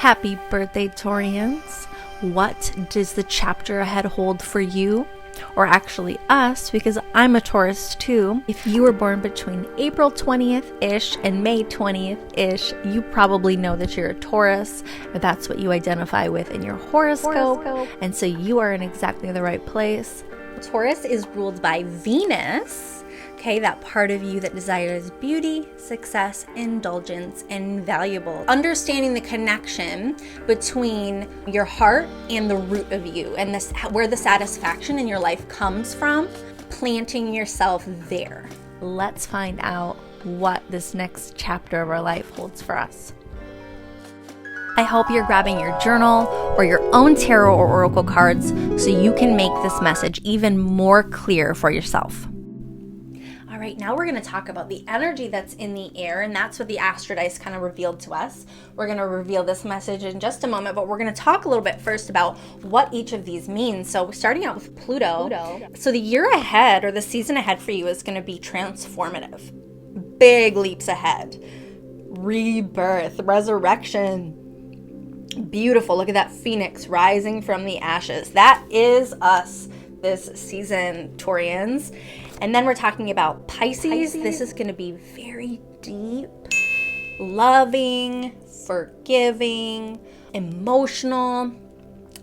Happy birthday, Taurians. What does the chapter ahead hold for you? Or actually us, because I'm a Taurus too. If you were born between April 20th-ish and May 20th-ish, you probably know that you're a Taurus, or that's what you identify with in your horoscope. And so you are in exactly the right place. Taurus is ruled by Venus, okay, that part of you that desires beauty, success, indulgence, and valuable. Understanding the connection between your heart and the root of you, and this, where the satisfaction in your life comes from, planting yourself there. Let's find out what this next chapter of our life holds for us. I hope you're grabbing your journal or your own tarot or oracle cards so you can make this message even more clear for yourself. All right, now we're going to talk about the energy that's in the air, and that's what the Astro Dice kind of revealed to us. We're going to reveal this message in just a moment, but we're going to talk a little bit first about what each of these means. So starting out with Pluto. So the year ahead, or the season ahead for you, is going to be transformative. Big leaps ahead. Rebirth, resurrection. Beautiful. Look at that phoenix rising from the ashes. That is us this season, Taurians. And then we're talking about Pisces. This is going to be very deep, loving, forgiving, emotional,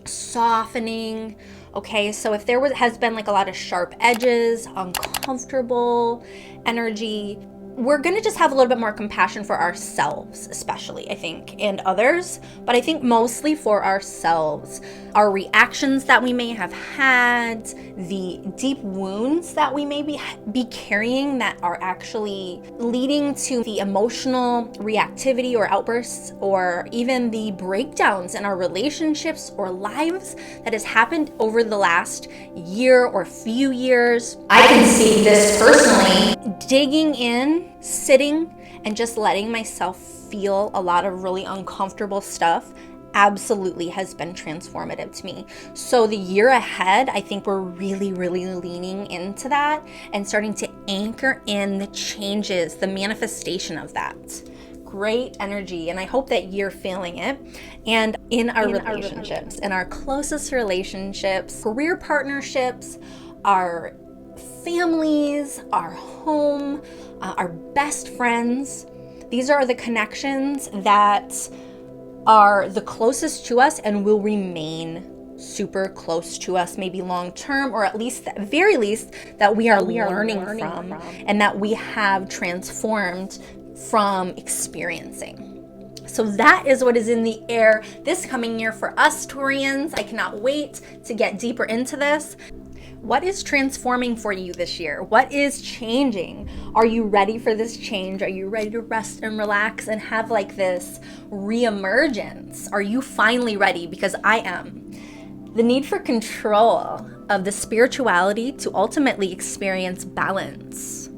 softening. Okay, so if there has been like a lot of sharp edges, uncomfortable energy, we're going to just have a little bit more compassion for ourselves, especially, I think, and others, but I think mostly for ourselves. Our reactions that we may have had, the deep wounds that we may be carrying that are actually leading to the emotional reactivity or outbursts, or even the breakdowns in our relationships or lives that has happened over the last year or few years. I can see this personally. Digging in, sitting, and just letting myself feel a lot of really uncomfortable stuff absolutely has been transformative to me. So the year ahead, I think we're really, really leaning into that and starting to anchor in the changes, the manifestation of that. Great energy, and I hope that you're feeling it. And in our relationships, in our closest relationships, career partnerships, our families, our home, our best friends. These are the connections that are the closest to us and will remain super close to us, maybe long term, or at least, at very least, that we are learning from and that we have transformed from experiencing. So that is what is in the air this coming year for us Taurians. I cannot wait to get deeper into this. What is transforming for you this year? What is changing? Are you ready for this change? Are you ready to rest and relax and have like this reemergence? Are you finally ready? Because I am. The need for control of the spirituality to ultimately experience balance.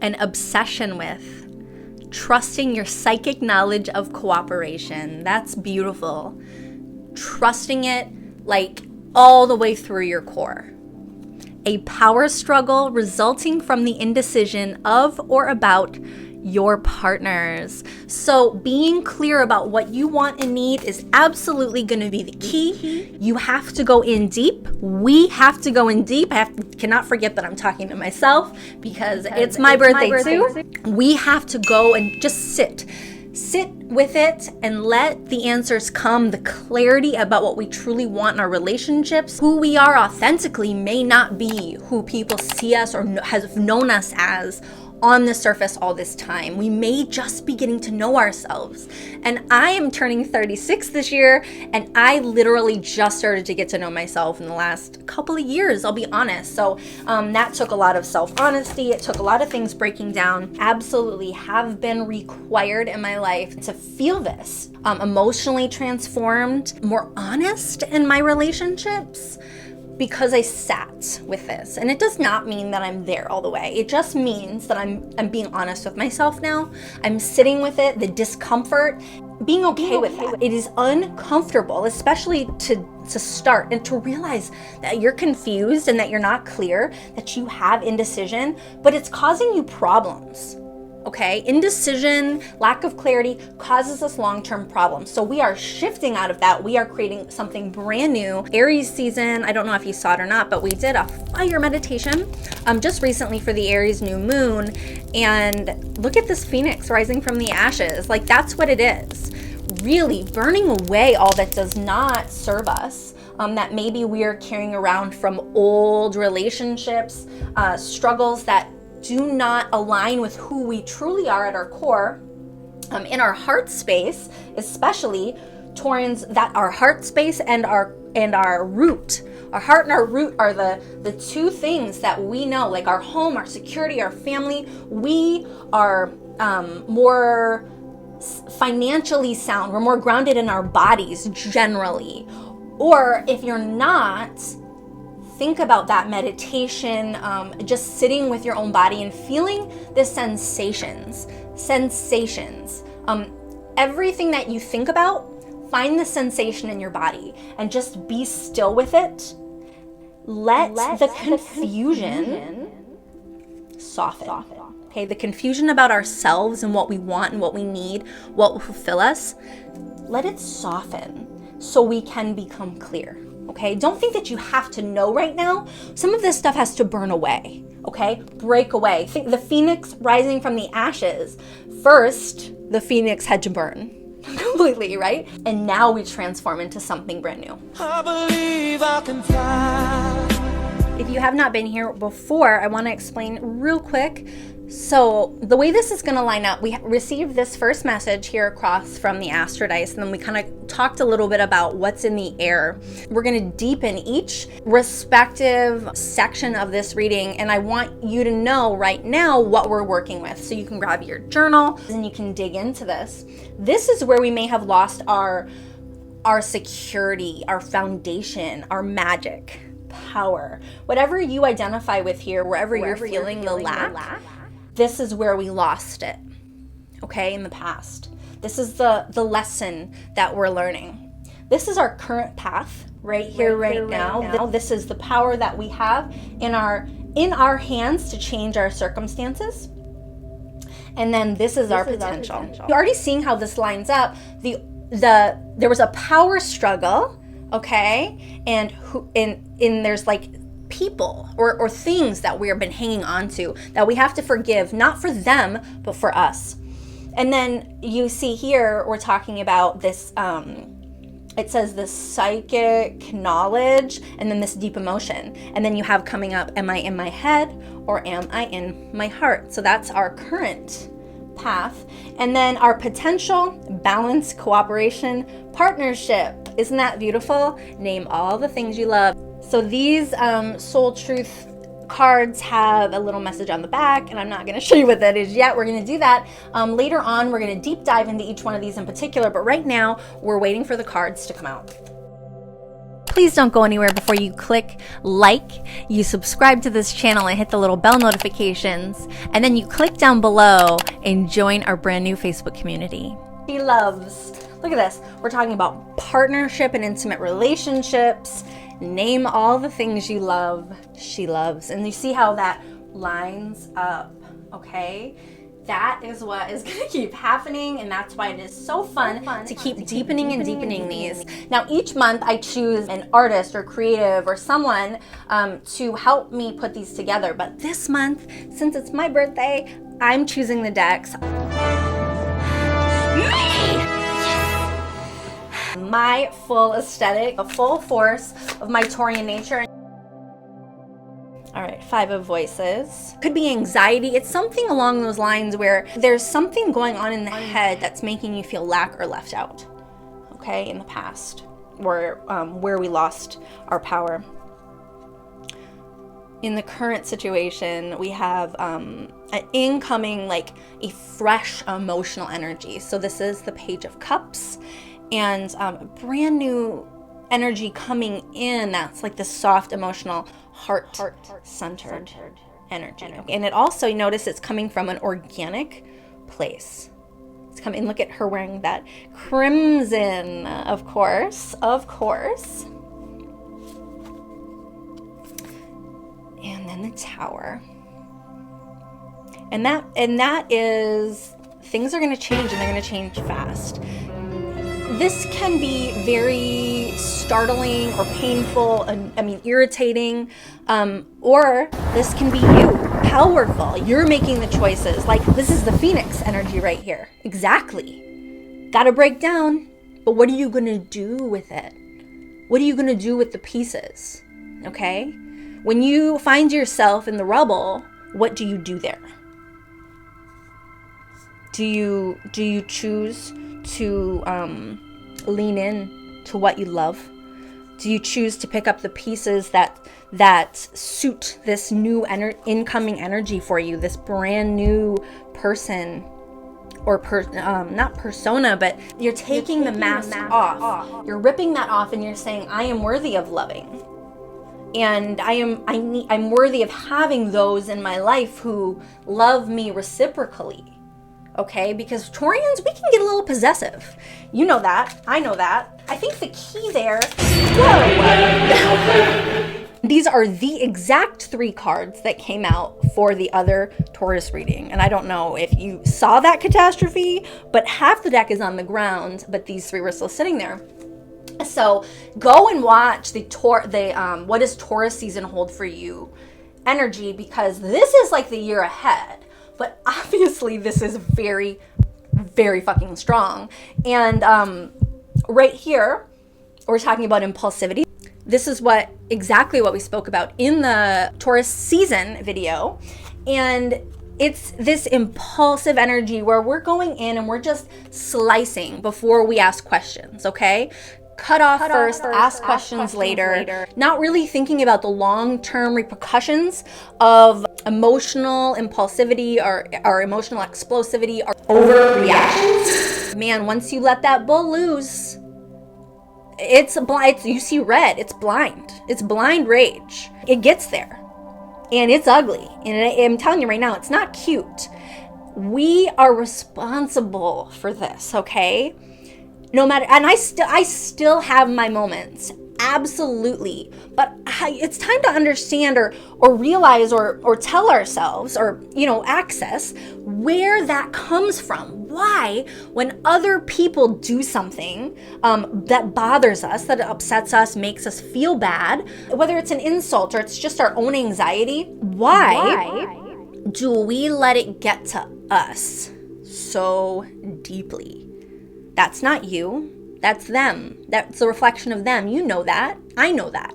An obsession with trusting your psychic knowledge of cooperation. That's beautiful. Trusting it like all the way through your core. A power struggle resulting from the indecision of or about your partners. So being clear about what you want and need is absolutely going to be the key. You have to go in deep. We have to go in deep. Cannot forget that I'm talking to myself because it's my birthday too. We have to go and just sit with it and let the answers come, the clarity about what we truly want in our relationships. Who we are authentically may not be who people see us or have known us as on the surface all this time. We may just be getting to know ourselves. And I am turning 36 this year, and I literally just started to get to know myself in the last couple of years, I'll be honest. So that took a lot of self-honesty. It took a lot of things breaking down. Absolutely have been required in my life to feel this. Emotionally transformed, more honest in my relationships, because I sat with this. And it does not mean that I'm there all the way. It just means that I'm being honest with myself now. I'm sitting with it, the discomfort, being okay with that. It is uncomfortable, especially to start and to realize that you're confused and that you're not clear, that you have indecision, but it's causing you problems. Okay, indecision, lack of clarity causes us long-term problems. So we are shifting out of that. We are creating something brand new. Aries season, I don't know if you saw it or not, but we did a fire meditation just recently for the Aries new moon. And look at this phoenix rising from the ashes. Like, that's what it is. Really burning away all that does not serve us, that maybe we are carrying around from old relationships, struggles that do not align with who we truly are at our core. In our heart space, especially Taurans, that our heart space and our root, our heart and our root are the two things that we know, like our home, our security, our family. We are more financially sound. We're more grounded in our bodies generally. Or if you're not, think about that meditation, just sitting with your own body and feeling the sensations. Everything that you think about, find the sensation in your body and just be still with it. Let the confusion soften. Okay, the confusion about ourselves and what we want and what we need, what will fulfill us, let it soften so we can become clear. Okay, don't think that you have to know right now. Some of this stuff has to burn away. Okay, break away. Think the phoenix rising from the ashes. First, the phoenix had to burn completely, right? And now we transform into something brand new. I believe I can fly. If you have not been here before, I want to explain real quick. So the way this is going to line up, we received this first message here across from the Astro Dice, and then we kind of talked a little bit about what's in the air. We're going to deepen each respective section of this reading, and I want you to know right now what we're working with. So you can grab your journal and you can dig into this. This is where we may have lost our security, our foundation, our magic, power. Whatever you identify with here, wherever you're feeling the lack, this is where we lost it, okay, in the past. This is the lesson that we're learning. This is our current path right here, right now. This is the power that we have in our hands to change our circumstances. And then this is our potential. You're already seeing how this lines up. There was a power struggle, okay, and there's like people or things that we've been hanging on to that we have to forgive, not for them, but for us. And then you see here, we're talking about this, it says this psychic knowledge, and then this deep emotion. And then you have coming up, am I in my head or am I in my heart? So that's our current path. And then our potential, balance, cooperation, partnership. Isn't that beautiful? Name all the things you love. So these soul truth cards have a little message on the back, and I'm not going to show you what that is yet. We're going to do that later on. We're going to deep dive into each one of these in particular, but right now we're waiting for the cards to come out. Please don't go anywhere before you click like, you subscribe to this channel and hit the little bell notifications, and then you click down below and join our brand new Facebook community. She loves. Look at this. We're talking about partnership and intimate relationships. Name all the things you love, she loves. And you see how that lines up, okay? That is what is going to keep happening, and that's why it is so fun to keep deepening and deepening these. Now, each month I choose an artist or creative or someone to help me put these together. But this month, since it's my birthday, I'm choosing the decks. My full aesthetic, a full force of my Taurian nature. All right, 5 of Voices. Could be anxiety. It's something along those lines where there's something going on in the head that's making you feel lack or left out, okay, in the past, where we lost our power. In the current situation, we have an incoming, like a fresh emotional energy. So this is the Page of Cups, and brand new energy coming in that's like the soft, emotional, heart-centered energy. And it also, you notice it's coming from an organic place. It's coming, look at her wearing that crimson, of course. And then the Tower. And that is, things are going to change, and they're going to change fast. This can be very startling or painful, irritating, or this can be you, powerful. You're making the choices. Like, this is the Phoenix energy right here. Exactly. Got to break down, but what are you going to do with it? What are you going to do with the pieces? Okay? When you find yourself in the rubble, what do you do there? Do you choose to lean in to what you love? Do you choose to pick up the pieces that suit this new incoming energy for you, this brand new person, or not persona, but you're taking the mask off. You're ripping that off, and you're saying, I am worthy of loving. And I'm worthy of having those in my life who love me reciprocally. Okay, because Taurians, we can get a little possessive. You know that. I know that. I think the key there. Whoa. These are the exact 3 cards that came out for the other Taurus reading. And I don't know if you saw that catastrophe, but half the deck is on the ground, but these 3 were still sitting there. So go and watch the what does Taurus season hold for you energy, because this is like the year ahead. But obviously this is very, very fucking strong. And right here, we're talking about impulsivity. This is exactly what we spoke about in the Taurus season video. And it's this impulsive energy where we're going in and we're just slicing before we ask questions, okay? Cut off first, ask questions later. Not really thinking about the long-term repercussions of emotional impulsivity or emotional explosivity or overreactions. Man, once you let that bull loose, it's you see red. It's blind. It's blind rage. It gets there, and it's ugly. And I'm telling you right now, it's not cute. We are responsible for this, okay? No matter, and I still have my moments, absolutely. But it's time to understand or realize or tell ourselves or, access where that comes from. Why, when other people do something that bothers us, that upsets us, makes us feel bad, whether it's an insult or it's just our own anxiety, why do we let it get to us so deeply? That's not you. That's them. That's a reflection of them. You know that. I know that.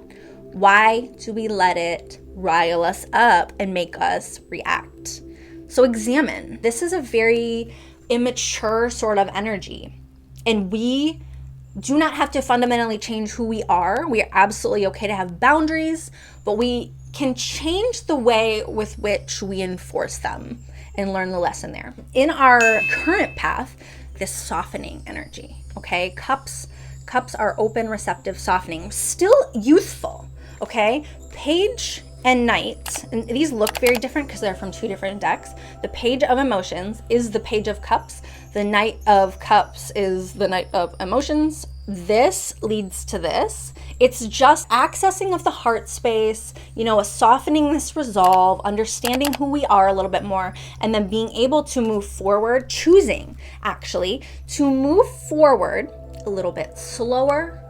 Why do we let it rile us up and make us react? So examine. This is a very immature sort of energy. And we do not have to fundamentally change who we are. We are absolutely okay to have boundaries, but we can change the way with which we enforce them and learn the lesson there. In our current path, this softening energy, okay? Cups are open, receptive, softening, still youthful, okay? Page and Knight, and these look very different because they're from 2 different decks. The Page of Emotions is the Page of Cups. The Knight of Cups is the Knight of Emotions. This leads to this. It's just accessing of the heart space, a softening this resolve, understanding who we are a little bit more, and then being able to move forward, choosing actually to move forward a little bit slower,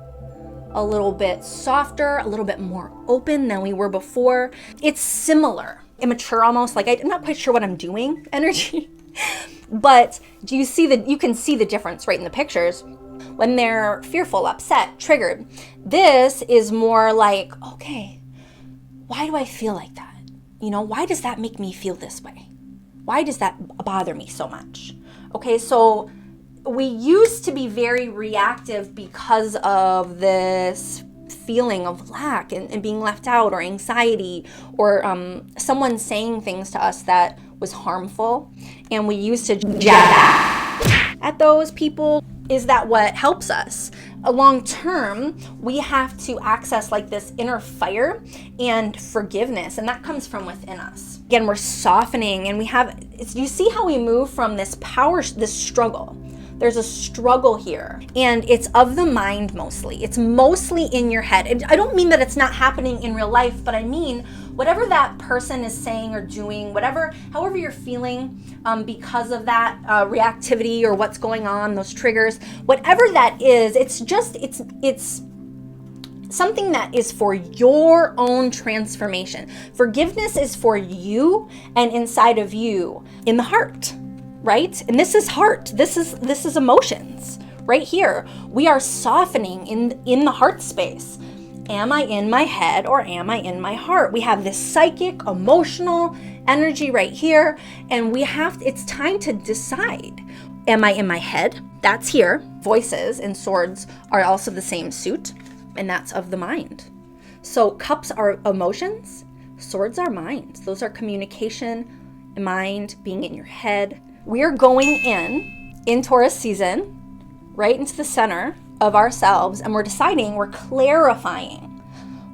a little bit softer, a little bit more open than we were before. It's similar, immature almost, like I'm not quite sure what I'm doing energy. But you can see the difference right in the pictures. When they're fearful, upset, triggered, this is more like, okay, why do I feel like that? Why does that make me feel this way? Why does that bother me so much? Okay, so we used to be very reactive because of this feeling of lack and being left out or anxiety or someone saying things to us that was harmful. And we used to jab back at those people. Is that what helps us? Long term, we have to access like this inner fire and forgiveness, and that comes from within us. Again, we're softening, and you see how we move from this power, this struggle, There's a struggle here, and it's of the mind mostly. It's mostly in your head. And I don't mean that it's not happening in real life, but I mean whatever that person is saying or doing, however you're feeling because of that reactivity or what's going on, those triggers, whatever that is, it's something that is for your own transformation. Forgiveness is for you and inside of you in the heart, right? And this is heart. This is emotions right here. We are softening in the heart space. Am I in my head or am I in my heart? We have this psychic, emotional energy right here, and it's time to decide. Am I in my head? That's here. Voices and swords are also the same suit, and that's of the mind. So cups are emotions, swords are minds. Those are communication, mind, being in your head. We're going in Taurus season, right into the center of ourselves, and we're clarifying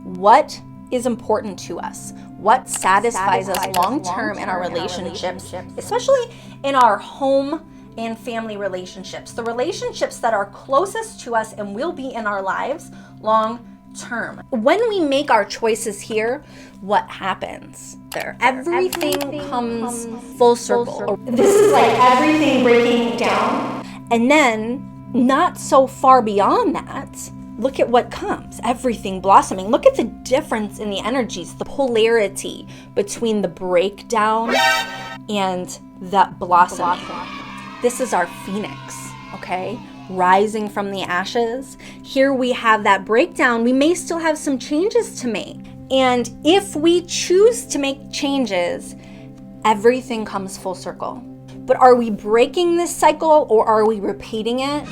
what is important to us, what satisfies us long-term in our relationships, especially in our home and family relationships, the relationships that are closest to us and will be in our lives long term. When we make our choices here, what happens there? Everything comes full circle. This is like everything breaking down. And then not so far beyond that, look at what comes. Everything blossoming. Look at the difference in the energies, the polarity between the breakdown and that blossoming. This is our phoenix, okay? Rising from the ashes. Here we have that breakdown. We may still have some changes to make. And if we choose to make changes, everything comes full circle. But are we breaking this cycle or are we repeating it?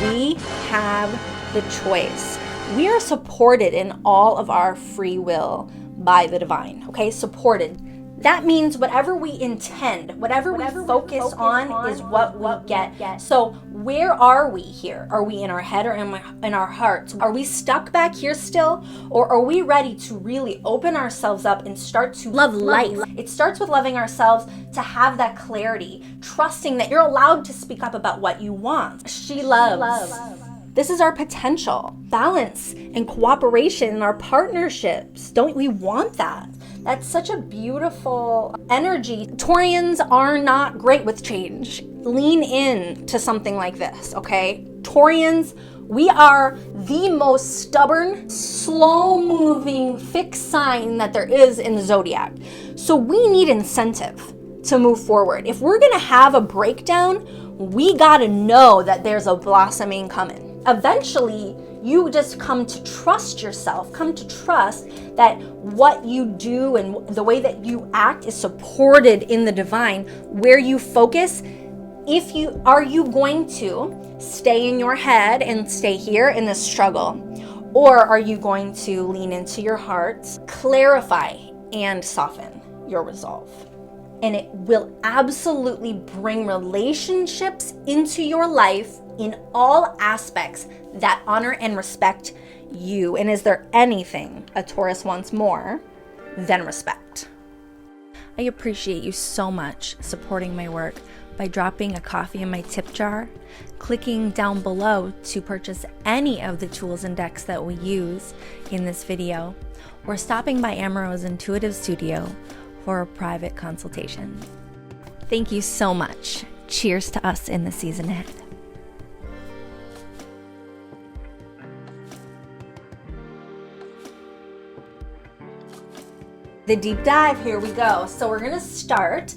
We have the choice. We are supported in all of our free will by the divine, okay? Supported. That means whatever we intend, whatever we focus on is what we get. So where are we here? Are we in our head or in our hearts? Are we stuck back here still? Or are we ready to really open ourselves up and start to love life? It starts with loving ourselves, to have that clarity, trusting that you're allowed to speak up about what you want. She loves. This is our potential. Balance and cooperation in our partnerships. Don't we want that? That's such a beautiful energy. Taurians are not great with change. Lean in to something like this, okay? Taurians, we are the most stubborn, slow-moving, fixed sign that there is in the zodiac. So we need incentive to move forward. If we're gonna have a breakdown, we gotta know that there's a blossoming coming. Eventually, you just come to trust yourself, come to trust that what you do and the way that you act is supported in the divine. Where you focus, are you going to stay in your head and stay here in this struggle? Or are you going to lean into your heart, clarify and soften your resolve? And it will absolutely bring relationships into your life in all aspects that honor and respect you. And is there anything a Taurus wants more than respect? I appreciate you so much supporting my work by dropping a coffee in my tip jar, clicking down below to purchase any of the tools and decks that we use in this video, or stopping by Amaro's Intuitive Studio for a private consultation. Thank you so much. Cheers to us in the season ahead. The deep dive, here we go. So we're gonna start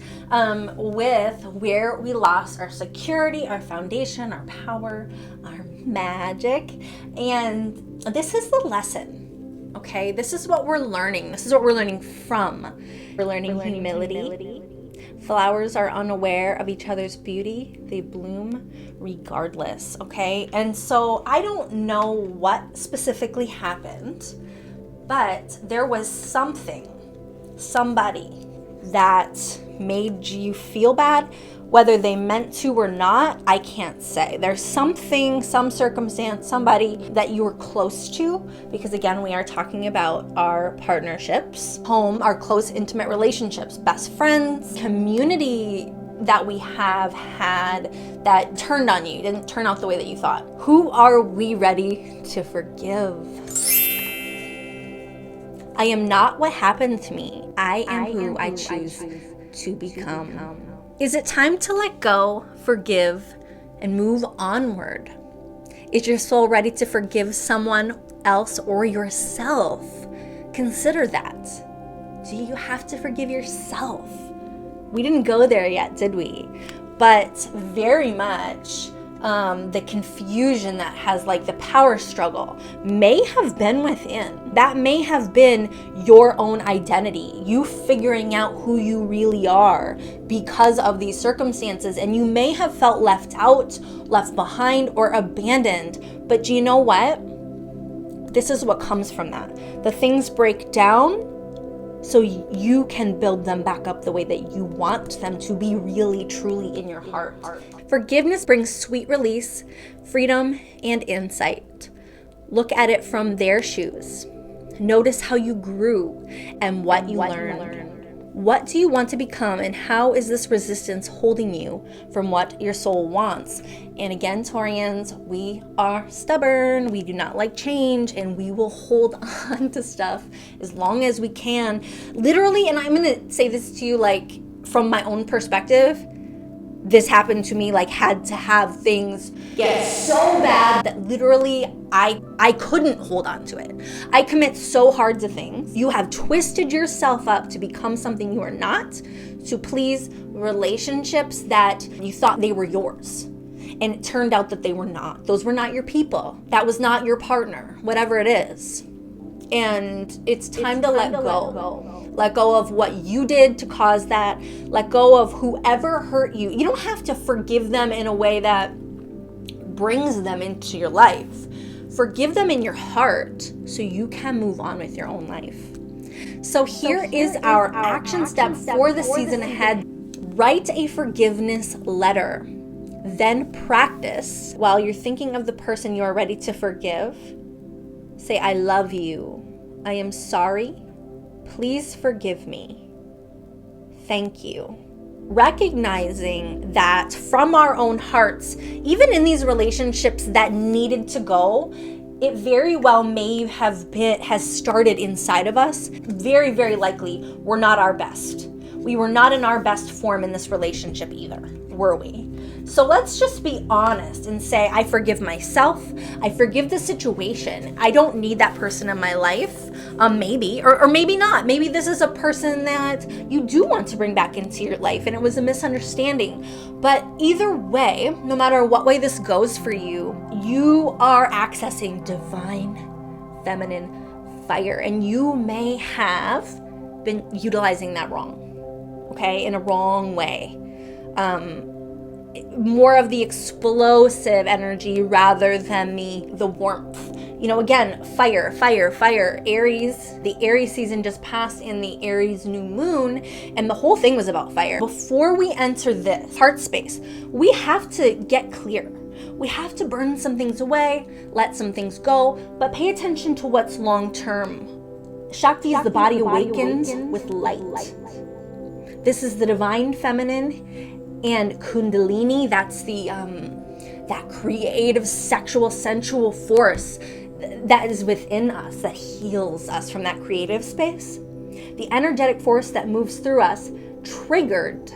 with where we lost our security, our foundation, our power, our magic. And this is the lesson, okay? This is what we're learning. This is what we're learning from. We're learning humility. Flowers are unaware of each other's beauty. They bloom regardless, okay? And so I don't know what specifically happened, but there was somebody that made you feel bad. Whether they meant to or not, I can't say. There's something, some circumstance, somebody that you were close to, because again, we are talking about our partnerships, home, our close, intimate relationships, best friends, community that we have had that turned on you, didn't turn out the way that you thought? Who are we ready to forgive? I am not what happened to me. I am who I choose to become. Is it time to let go, forgive, and move onward? Is your soul ready to forgive someone else or yourself? Consider that. Do you have to forgive yourself? We didn't go there yet, did we? But very much the confusion that has like the power struggle may have been within. That may have been your own identity, you figuring out who you really are because of these circumstances. And you may have felt left out, left behind, or abandoned. But do you know what? This is what comes from that. The things break down so you can build them back up the way that you want them to be really, truly in your heart. Forgiveness brings sweet release, freedom, and insight. Look at it from their shoes. Notice how you grew and what you learned. What do you want to become, and how is this resistance holding you from what your soul wants? And again, Taurians, we are stubborn. We do not like change, and we will hold on to stuff as long as we can. Literally, and I'm going to say this to you like from my own perspective, this happened to me, like had to have things get so bad that literally I couldn't hold on to it. I commit so hard to things. You have twisted yourself up to become something you are not, to please relationships that you thought they were yours. And it turned out that they were not. Those were not your people. That was not your partner, whatever it is. And it's time to let go. Let go of what you did to cause that. Let go of whoever hurt you. You don't have to forgive them in a way that brings them into your life. Forgive them in your heart so you can move on with your own life. So here is our action step for the season ahead. Write a forgiveness letter. Then practice while you're thinking of the person you are ready to forgive. Say, I love you. I am sorry. Please forgive me. Thank you. Recognizing that from our own hearts, even in these relationships that needed to go, it very well has started inside of us. Very, very likely, we're not our best. We were not in our best form in this relationship either, were we? So let's just be honest and say, I forgive myself. I forgive the situation. I don't need that person in my life. Maybe, or maybe not. Maybe this is a person that you do want to bring back into your life and it was a misunderstanding. But either way, no matter what way this goes for you, you are accessing divine feminine fire, and you may have been utilizing that wrong, okay, in a wrong way. More of the explosive energy rather than the warmth. You know, again, fire. Aries, the Aries season just passed in the Aries new moon, and the whole thing was about fire. Before we enter this heart space, we have to get clear. We have to burn some things away, let some things go, but pay attention to what's long term. Shakti is the body awakens with light. This is the divine feminine, and Kundalini, that's the that creative, sexual, sensual force that is within us, that heals us from that creative space. The energetic force that moves through us, triggered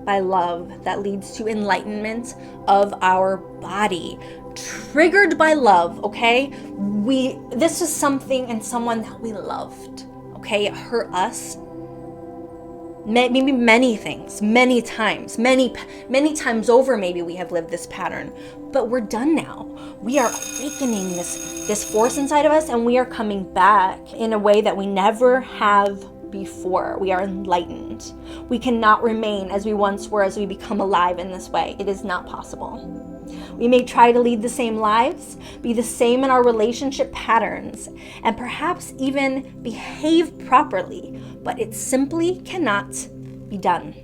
by love, that leads to enlightenment of our body. Triggered by love, okay? This is something and someone that we loved, okay? It hurt us. Maybe many things, many times over, maybe we have lived this pattern, but we're done now. We are awakening this force inside of us, and we are coming back in a way that we never have before. We are enlightened. We cannot remain as we once were as we become alive in this way. It is not possible. We may try to lead the same lives, be the same in our relationship patterns, and perhaps even behave properly, but it simply cannot be done.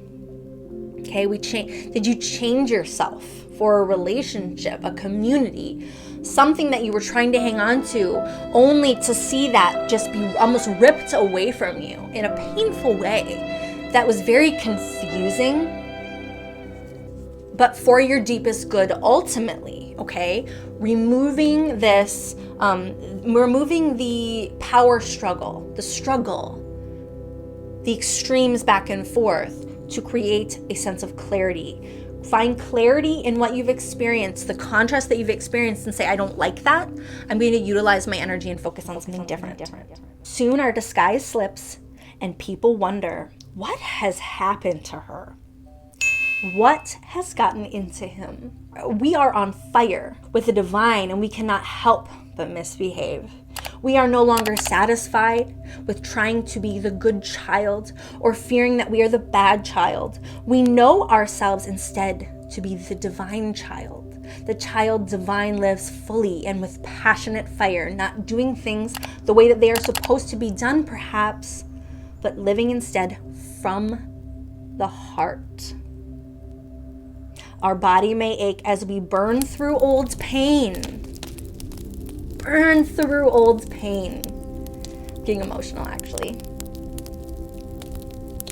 Okay, did you change yourself for a relationship, a community, something that you were trying to hang on to, only to see that just be almost ripped away from you in a painful way that was very confusing but for your deepest good ultimately, okay? Removing this, removing the power struggle, the extremes back and forth to create a sense of clarity. Find clarity in what you've experienced, the contrast that you've experienced, and say, I don't like that. I'm going to utilize my energy and focus on something different. Soon our disguise slips and people wonder, what has happened to her? What has gotten into him? We are on fire with the divine and we cannot help but misbehave. We are no longer satisfied with trying to be the good child or fearing that we are the bad child. We know ourselves instead to be the divine child. The child divine lives fully and with passionate fire, not doing things the way that they are supposed to be done perhaps, but living instead from the heart. Our body may ache as we burn through old pain. Burn through old pain. Getting emotional, actually.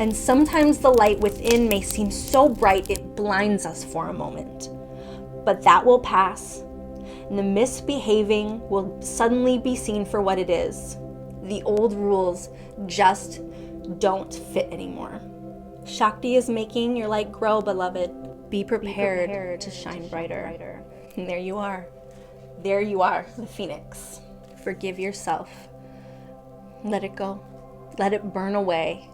And sometimes the light within may seem so bright it blinds us for a moment. But that will pass, and the misbehaving will suddenly be seen for what it is. The old rules just don't fit anymore. Shakti is making your light grow, beloved. Be prepared to shine brighter. And there you are. There you are, the phoenix. Forgive yourself. Let it go. Let it burn away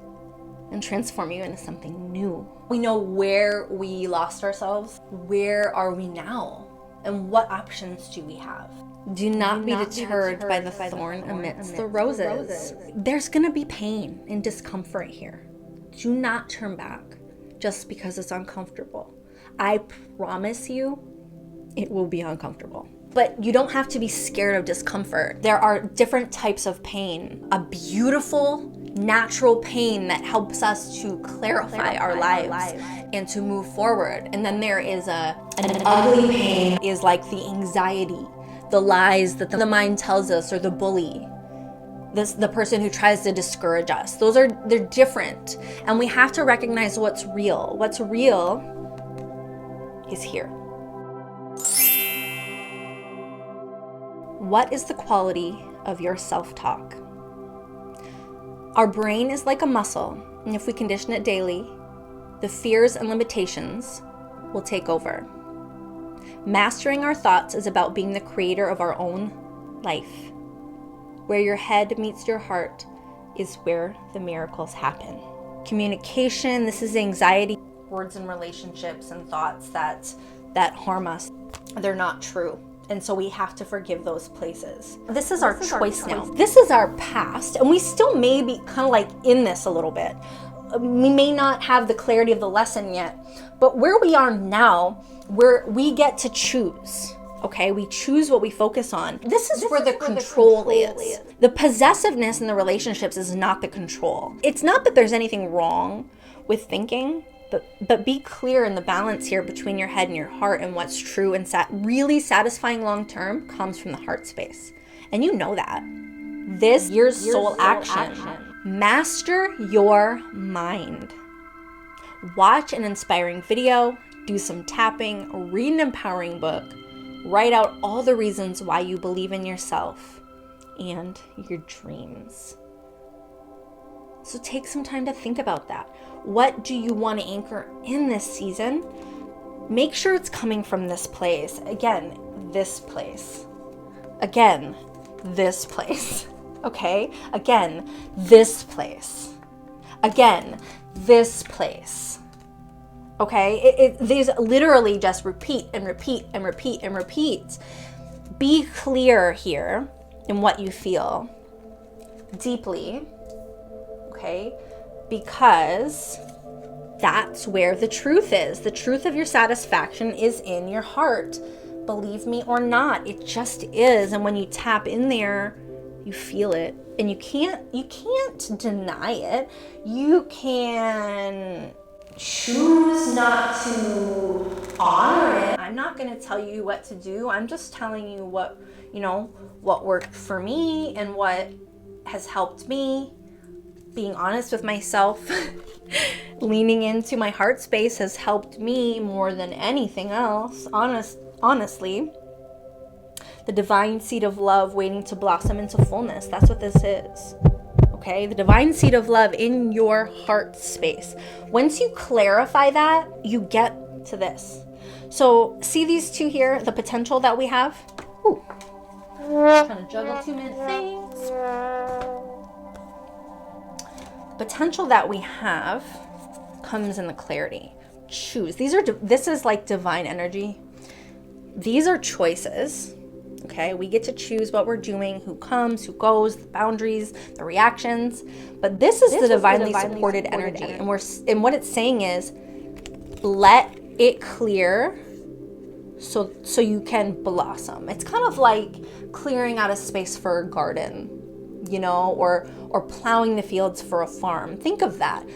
and transform you into something new. We know where we lost ourselves. Where are we now? And what options do we have? Do not be deterred by the thorn amidst the roses. There's going to be pain and discomfort here. Do not turn back just because it's uncomfortable. I promise you, it will be uncomfortable. But you don't have to be scared of discomfort. There are different types of pain. A beautiful, natural pain that helps us to clarify our lives and to move forward. And then there is an ugly pain, is like the anxiety, the lies that the mind tells us, or the bully, the person who tries to discourage us. They're different. And we have to recognize what's real. What's real is here. What is the quality of your self-talk? Our brain is like a muscle, and if we condition it daily, the fears and limitations will take over. Mastering our thoughts is about being the creator of our own life. Where your head meets your heart is where the miracles happen. Communication, this is anxiety. Words and relationships and thoughts that harm us, they're not true. And so we have to forgive those places. This is our choice now. This is our past, and we still may be kind of like in this a little bit. We may not have the clarity of the lesson yet, but where we are now, we get to choose. Okay, we choose what we focus on. This is where the control is. The possessiveness in the relationships is not the control. It's not that there's anything wrong with thinking, but be clear in the balance here between your head and your heart, and what's true and really satisfying long term comes from the heart space. And you know that. This year's soul action. Master your mind. Watch an inspiring video, do some tapping, read an empowering book, write out all the reasons why you believe in yourself and your dreams. So take some time to think about that. What do you want to anchor in this season? Make sure it's coming from this place. Again, this place. Again, this place. Okay? Again, this place. Again, this place. Okay? These literally just repeat and repeat and repeat and repeat. Be clear here in what you feel deeply. Okay? Because that's where the truth is. The truth of your satisfaction is in your heart. Believe me or not, it just is. And when you tap in there, you feel it. And you can't deny it. You can choose not to honor it. I'm not going to tell you what to do. I'm just telling you what worked for me and what has helped me. Being honest with myself Leaning into my heart space has helped me more than anything else, honestly. The divine seed of love waiting to blossom into fullness. That's what this is. Okay, the divine seed of love in your heart space. Once you clarify that, you get to this. So see these two here, the potential that we have? Ooh. I'm trying to juggle too many things. Potential that we have comes in the clarity. Choose. This is like divine energy. These are choices. Okay, we get to choose what we're doing, who comes, who goes, the boundaries, the reactions. But this is the divinely supported energy. And what it's saying is, let it clear so you can blossom. It's kind of like clearing out a space for a garden, you know, or plowing the fields for a farm. Think of that.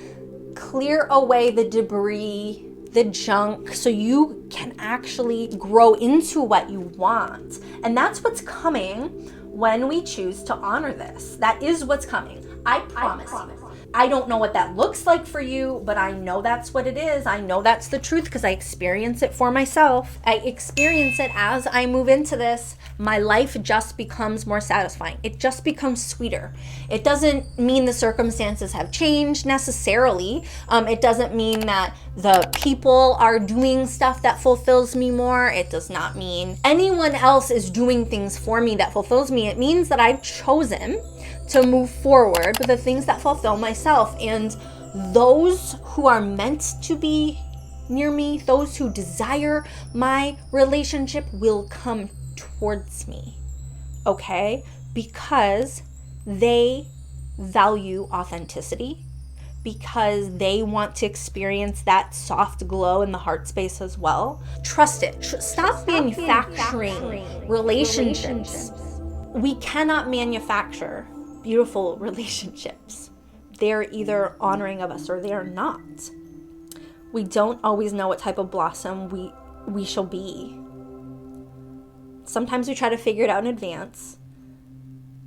Clear away the debris, the junk, so you can actually grow into what you want. And that's what's coming when we choose to honor this. That is what's coming. I promise you. I don't know what that looks like for you, but I know that's what it is. I know that's the truth because I experience it for myself. I experience it as I move into this. My life just becomes more satisfying. It just becomes sweeter. It doesn't mean the circumstances have changed necessarily. It doesn't mean that the people are doing stuff that fulfills me more. It does not mean anyone else is doing things for me that fulfills me. It means that I've chosen to move forward with the things that fulfill myself. And those who are meant to be near me, those who desire my relationship, will come towards me. Okay? Because they value authenticity, because they want to experience that soft glow in the heart space as well. Trust it. Stop manufacturing relationships. We cannot manufacture beautiful relationships. They're either honoring of us or they are not. We don't always know what type of blossom we shall be. Sometimes we try to figure it out in advance,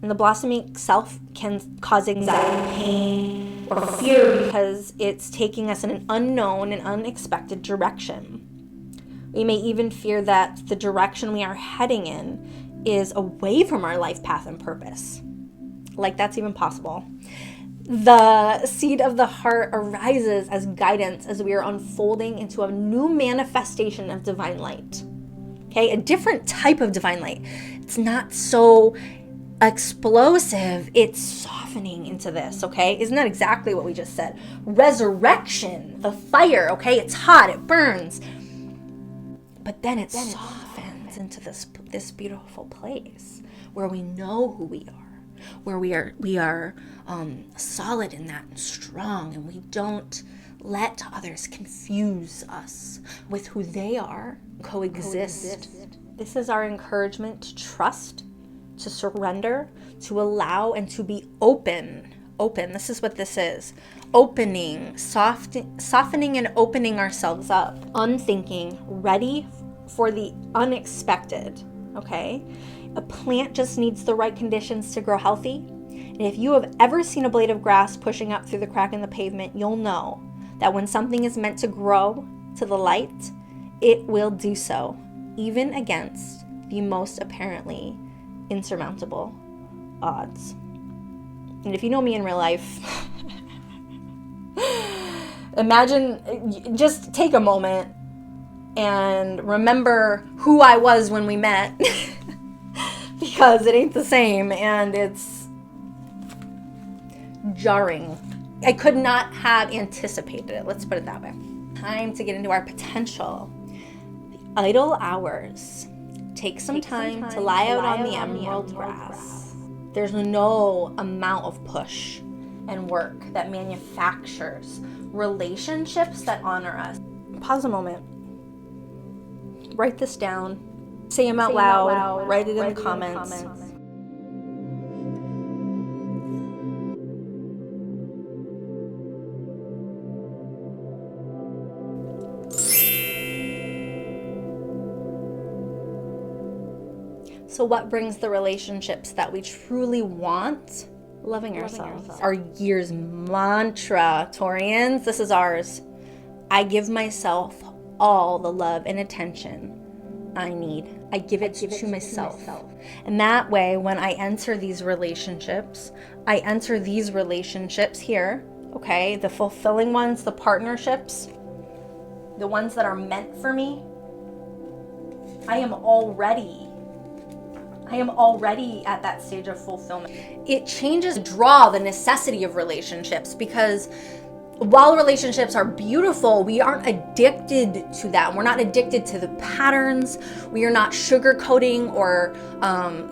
and the blossoming itself can cause anxiety, pain, or fear because it's taking us in an unknown and unexpected direction. We may even fear that the direction we are heading in is away from our life path and purpose. Like that's even possible. The seed of the heart arises as guidance as we are unfolding into a new manifestation of divine light. Okay, a different type of divine light. It's not so explosive, it's softening into this, okay? Isn't that exactly what we just said? Resurrection, the fire, okay? It's hot, it burns. But then it softens into this beautiful place where we know who we are. Where we are solid in that and strong, and we don't let others confuse us with who they are. Coexist. This is our encouragement to trust, to surrender, to allow, and to be open. This is what this is. Opening, softening and opening ourselves up. Unthinking, ready for the unexpected, okay? A plant just needs the right conditions to grow healthy. And if you have ever seen a blade of grass pushing up through the crack in the pavement, you'll know that when something is meant to grow to the light, it will do so, even against the most apparently insurmountable odds. And if you know me in real life, imagine, just take a moment and remember who I was when we met. Because it ain't the same, and it's jarring. I could not have anticipated it. Let's put it that way. Time to get into our potential. The idle hours. Take some time to lie out on the emerald grass. There's no amount of push and work that manufactures relationships that honor us. Pause a moment. Write this down. Say them out loud. Write it in the comments. So what brings the relationships that we truly want Loving ourselves. Our year's mantra, Taurians, this is ours. I give myself all the love and attention I need. I give it to myself. And that way, when I enter these relationships here, okay, the fulfilling ones, the partnerships, the ones that are meant for me, I am already at that stage of fulfillment. It changes the necessity of relationships, because while relationships are beautiful, we aren't addicted to them. We're not addicted to the patterns. We are not sugarcoating or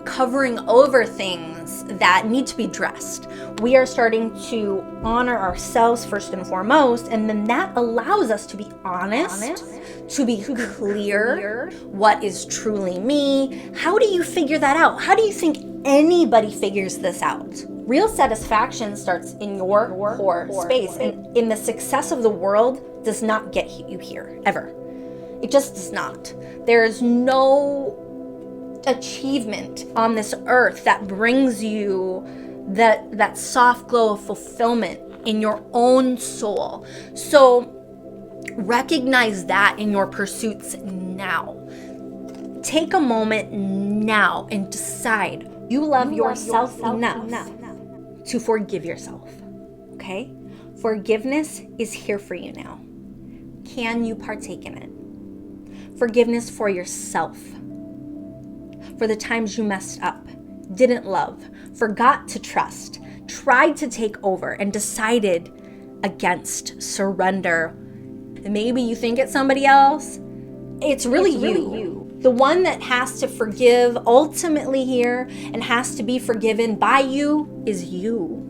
covering over things that need to be addressed. We are starting to honor ourselves first and foremost, and then that allows us to be honest, to be clear what is truly me. How do you figure that out? How do you think anybody figures this out? Real satisfaction starts in your core space, and in the success of the world does not get you here, ever. It just does not. There is no achievement on this earth that brings you that soft glow of fulfillment in your own soul. So recognize that in your pursuits now. Take a moment now and decide you love yourself enough to forgive yourself, okay? Forgiveness is here for you now. Can you partake in it? Forgiveness for yourself, for the times you messed up, didn't love, forgot to trust, tried to take over, and decided against surrender. Maybe you think it's somebody else. It's really you. The one that has to forgive ultimately here and has to be forgiven by you is you.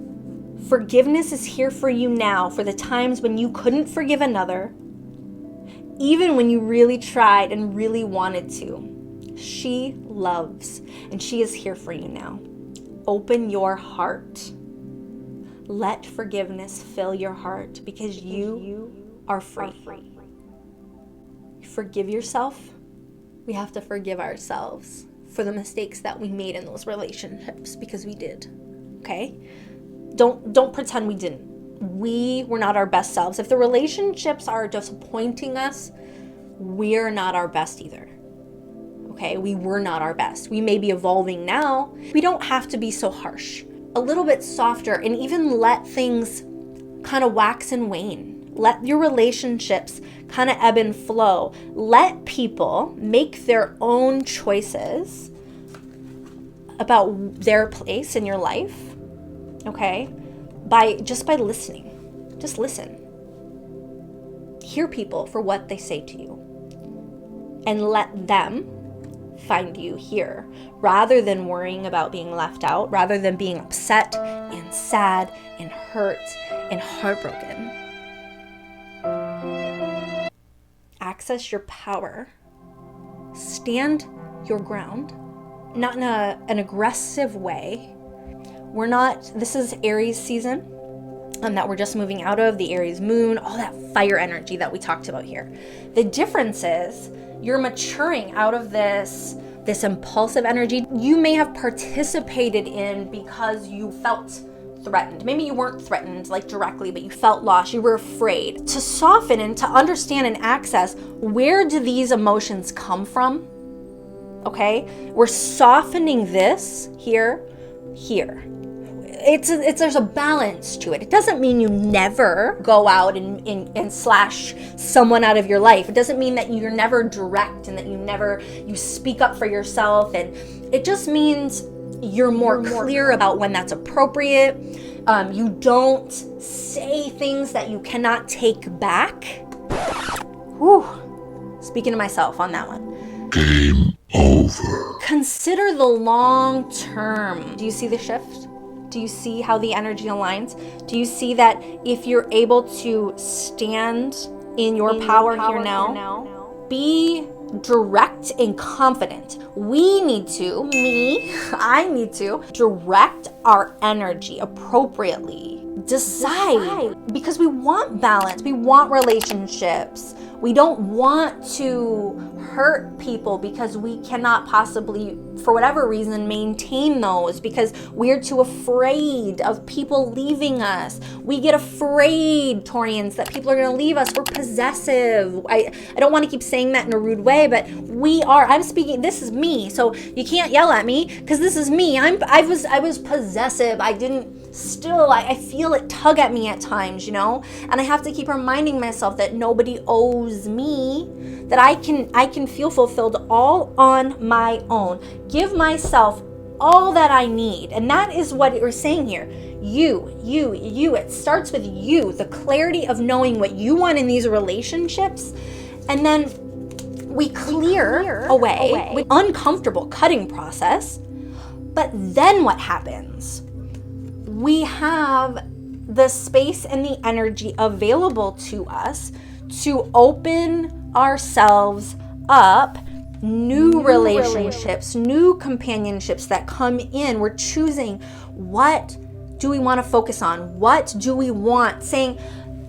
Forgiveness is here for you now, for the times when you couldn't forgive another, even when you really tried and really wanted to. She loves, and she is here for you now. Open your heart. Let forgiveness fill your heart, because you are free. Forgive yourself. We have to forgive ourselves for the mistakes that we made in those relationships, because we did. Okay? Don't pretend we didn't. We were not our best selves. If the relationships are disappointing us, we're not our best either. Okay? We were not our best. We may be evolving now. We don't have to be so harsh. A little bit softer, and even let things kind of wax and wane. Let your relationships kind of ebb and flow. Let people make their own choices about their place in your life, okay? By listening. Just listen. Hear people for what they say to you, and let them find you here, rather than worrying about being left out, rather than being upset and sad and hurt and heartbroken. Access your power. Stand your ground, not in an aggressive way. This is Aries season that we're just moving out of, the Aries moon, all that fire energy that we talked about here. The difference is you're maturing out of this impulsive energy you may have participated in because you felt threatened. Maybe you weren't threatened like directly, but you felt lost. You were afraid. To soften and to understand and access, where do these emotions come from? Okay? We're softening this here. There's a balance to it. It doesn't mean you never go out and slash someone out of your life. It doesn't mean that you're never direct and that you speak up for yourself. And it just means you're more clear about when that's appropriate. You don't say things that you cannot take back. Whew. Speaking to myself on that one. Game over. Consider the long term. Do you see the shift? Do you see how the energy aligns? Do you see that if you're able to stand in your power here now, be direct and confident. I need to direct our energy appropriately. Decide, because we want balance. We want relationships. We don't want to hurt people because we cannot possibly, for whatever reason, maintain those because we're too afraid of people leaving us. We get afraid, Taurians, that people are going to leave us. We're possessive. I don't want to keep saying that in a rude way, but we are. I'm speaking, this is me, so you can't yell at me because this is me. I was possessive. I feel it tug at me at times, and I have to keep reminding myself that nobody owes me, that I can feel fulfilled all on my own. Give myself all that I need. And that is what we're saying here. You. It starts with you, the clarity of knowing what you want in these relationships. And then we clear away with uncomfortable cutting process. But then what happens? We have the space and the energy available to us to open ourselves up, new relationships, new companionships that come in. We're choosing, what do we want to focus on? What do we want? Saying,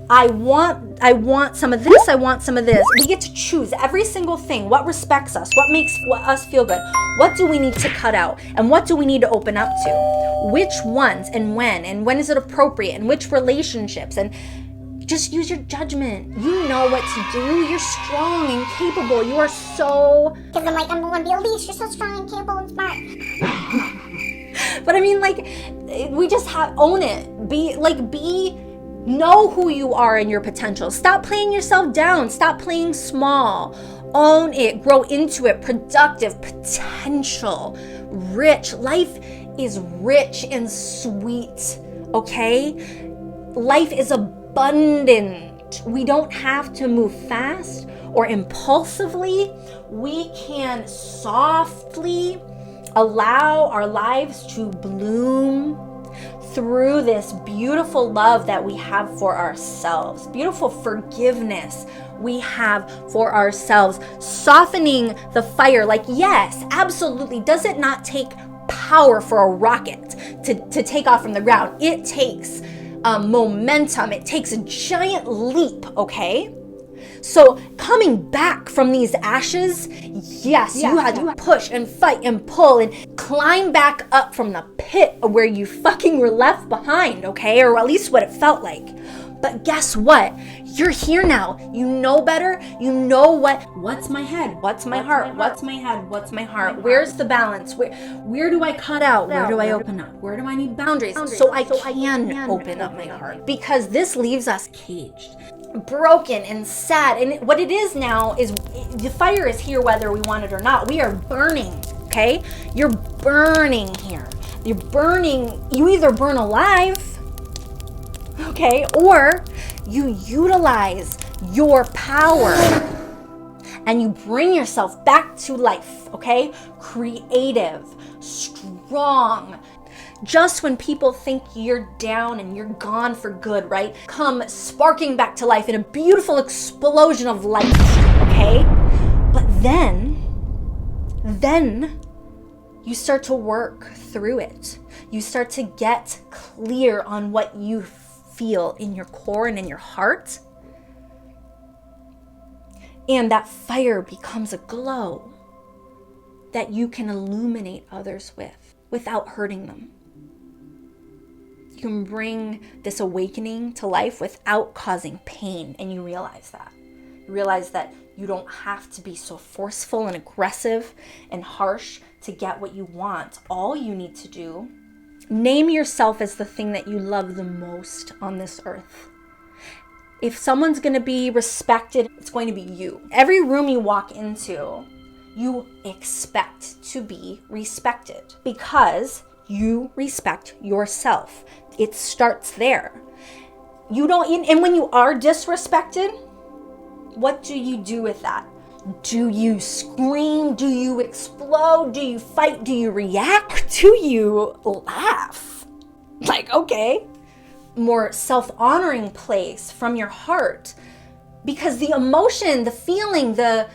I want some of this, I want some of this. We get to choose every single thing. What respects us? What makes us feel good? What do we need to cut out? And what do we need to open up to? Which ones and when is it appropriate? And which relationships? And just use your judgment. You know what to do. You're strong and capable. You are so... Because I'm like, I'm the one to be Elise. You're so strong and capable and smart. But I mean, we just own it. Know who you are and your potential. Stop playing yourself down. Stop playing small. Own it. Grow into it. Productive, potential, rich. Life is rich and sweet, okay? Life is abundant. We don't have to move fast or impulsively. We can softly allow our lives to bloom through this beautiful love that we have for ourselves, beautiful forgiveness we have for ourselves, softening the fire. Yes, absolutely. Does it not take power for a rocket to take off from the ground? It takes momentum. It takes a giant leap, okay? So coming back from these ashes, yes, you had to push and fight and pull and climb back up from the pit where you fucking were left behind, okay? Or at least what it felt like. But guess what? You're here now. You know better. You know what's my head? What's my heart? What's my head? What's my heart? Where's the balance? Where do I cut out? Where do I open up? Where do I need boundaries? So I can open up my heart. Because this leaves us caged, broken and sad. And what it is now is the fire is here whether we want it or not. We are burning, okay? You're burning here. You're burning. You either burn alive, okay, or you utilize your power and you bring yourself back to life, okay? Creative, strong. Just when people think you're down and you're gone for good, right? Come sparking back to life in a beautiful explosion of light, okay? But then you start to work through it. You start to get clear on what you feel in your core and in your heart. And that fire becomes a glow that you can illuminate others with without hurting them. You can bring this awakening to life without causing pain, and you realize that. You realize that you don't have to be so forceful and aggressive and harsh to get what you want. All you need to do, name yourself as the thing that you love the most on this earth. If someone's going to be respected, it's going to be you. Every room you walk into, you expect to be respected because you respect yourself. It starts there. And when you are disrespected, what do you do with that? Do you scream? Do you explode? Do you fight? Do you react? Do you laugh? Okay. More self-honoring place from your heart. Because the emotion, the feeling, the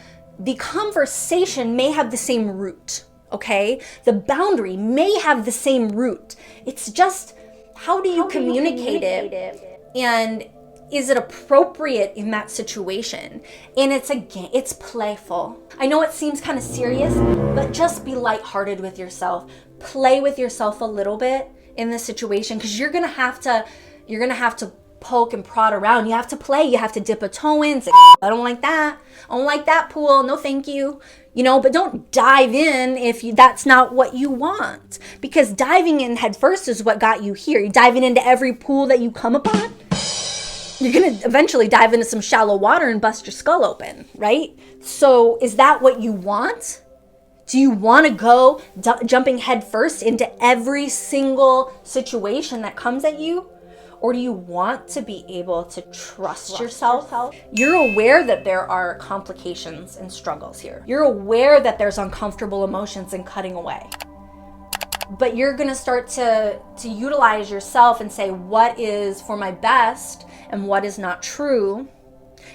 conversation may have the same root, okay? The boundary may have the same root. It's just, how do you communicate it? And is it appropriate in that situation? And it's playful. I know it seems kind of serious, but just be lighthearted with yourself. Play with yourself a little bit in this situation, because you're gonna have to poke and prod around. You have to play. You have to dip a toe in. Say, I don't like that. I don't like that pool. No, thank you. But don't dive in if that's not what you want, because diving in head first is what got you here. You're diving into every pool that you come upon. You're going to eventually dive into some shallow water and bust your skull open, right? So is that what you want? Do you want to go jumping head first into every single situation that comes at you? Or do you want to be able to trust yourself? You're aware that there are complications and struggles here. You're aware that there's uncomfortable emotions and cutting away. But you're gonna start to utilize yourself and say, what is for my best and what is not true?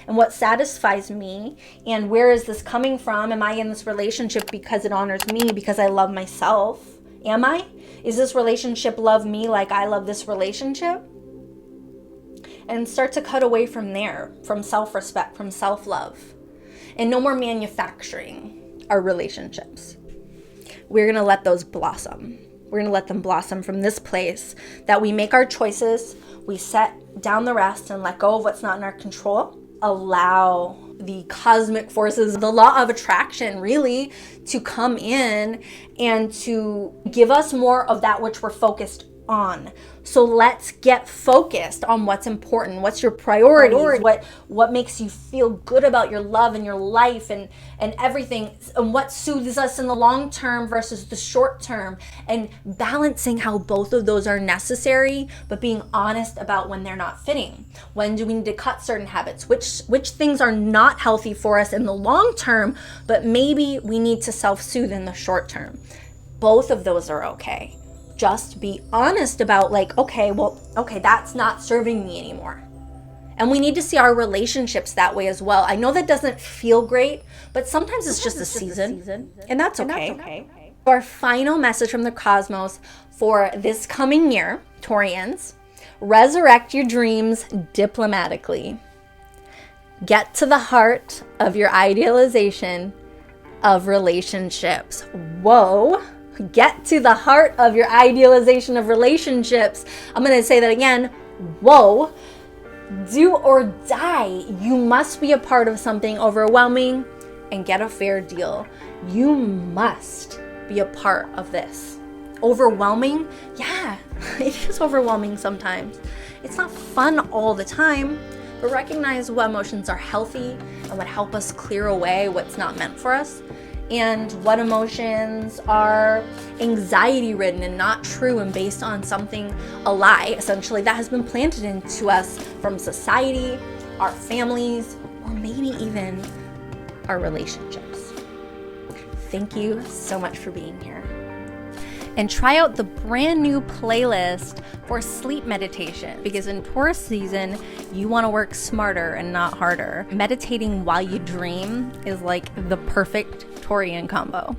And what satisfies me, and where is this coming from? Am I in this relationship because it honors me, because I love myself? Am I? Is this relationship love me like I love this relationship? And start to cut away from there, from self-respect, from self-love. And no more manufacturing our relationships. We're gonna let those blossom. We're gonna let them blossom from this place that we make our choices, we set down the rest and let go of what's not in our control. Allow the cosmic forces, the law of attraction really, to come in and to give us more of that which we're focused on. So let's get focused on what's important, what's your priorities, what makes you feel good about your love and your life and everything, and what soothes us in the long term versus the short term, and balancing how both of those are necessary, but being honest about when they're not fitting. When do we need to cut certain habits? Which things are not healthy for us in the long term, but maybe we need to self-soothe in the short term. Both of those are okay. Just be honest about okay, that's not serving me anymore. And we need to see our relationships that way as well. I know that doesn't feel great, but sometimes it's just a season, and that's okay. Our final message from the cosmos for this coming year, Taurians: resurrect your dreams diplomatically. Get to the heart of your idealization of relationships. Whoa. Get to the heart of your idealization of relationships. I'm going to say that again. Whoa. Do or die. You must be a part of something overwhelming and get a fair deal. You must be a part of this. Overwhelming? Yeah, it is overwhelming sometimes. It's not fun all the time, but recognize what emotions are healthy and what help us clear away what's not meant for us, and what emotions are anxiety ridden and not true and based on a lie, essentially, that has been planted into us from society, our families, or maybe even our relationships. Thank you so much for being here. And try out the brand new playlist for sleep meditation, because in Taurus season, you want to work smarter and not harder. Meditating while you dream is like the perfect Taurian combo.